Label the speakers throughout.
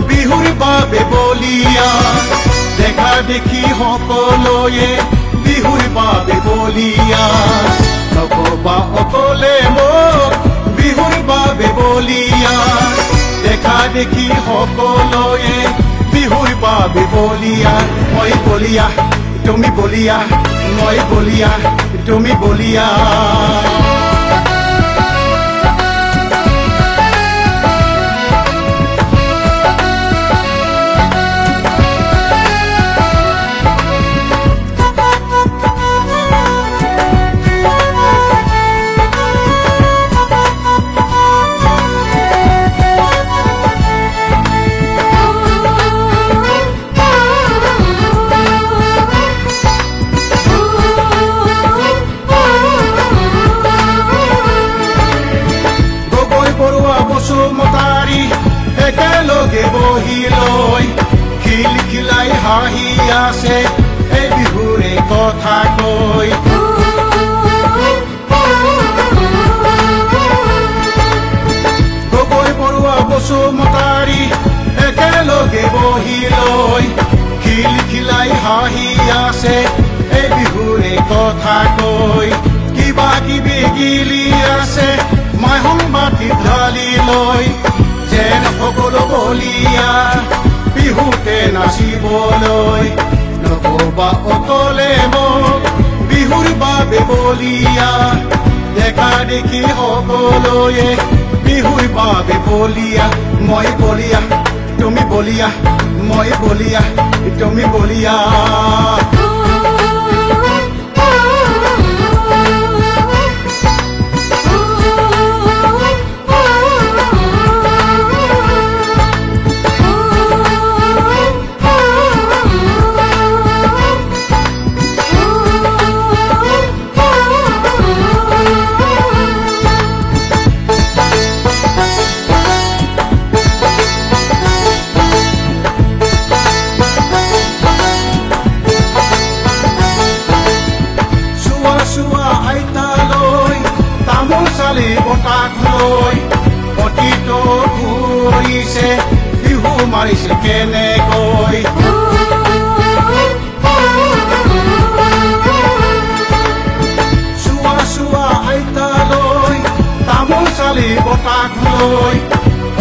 Speaker 1: বিহুৰ বাবে বলিয়া দেখা দেখি সকলোৱে বিহুৰ বাবে বলিয়া নকবা অকলে মোক বিহুৰ বাবে বলিয়া দেখা দেখি সকলোৱে বিহুৰ বাবে বলিয়া মই বলিয়া তুমি বলিয়া মই বলিয়া তুমি বলিয়া বসুমতাৰী একেলগে বহি লৈ খিলখিলাই হাঁহি আছে এই বিহুৰে কথা কৈ গগৈ বৰুৱা বসুমতাৰী একেলগে বহি লৈ খিলখিলাই হাঁহি আছে এই বিহুৰে কথা কৈ কিবা কিবি গিলি আছে মই সংবাতি ঢালি লৈ যেন সকলো বলিয়া বিহুতে নাচিবলৈ নকবা অকলে মোক বিহুৰ বাবে বলিয়া দেখা দেখি সকলোৱে বিহুৰ বাবে বলিয়া মই বলিয়া তুমি বলিয়া মই বলিয়া তুমি বলিয়া বতাক লৈ অতীত ঘূৰিছে বিহু মাৰিছে কেনেকৈ চোৱা চোৱা আইতালৈ তামোল চালি বতাক লৈ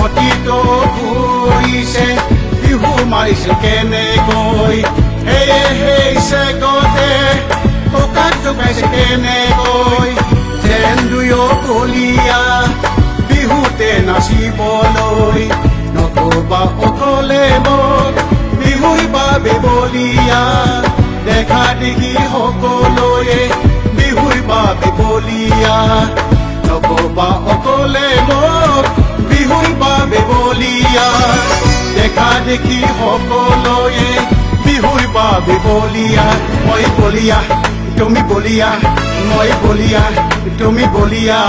Speaker 1: অতীত ঘূৰিছে বিহু মাৰিছে কেনেকৈ হেয়ে হেইছে গতে ককাক জোকাইছে কেনেকৈ যেন দুয়ো বলিয়া বিহুতে নাচিবলৈ নকবা অকলে মোক বিহুৰ বাবে বলিয়া দেখা দেখি সকলোৱে বিহুৰ বাবে বলিয়া নকবা অকলে মোক বিহুৰ বাবে বলিয়া দেখা দেখি সকলোৱে বিহুৰ বাবে বলিয়া মই বলিয়া তুমি বলিয়া মই বলিয়া তুমি বলিয়া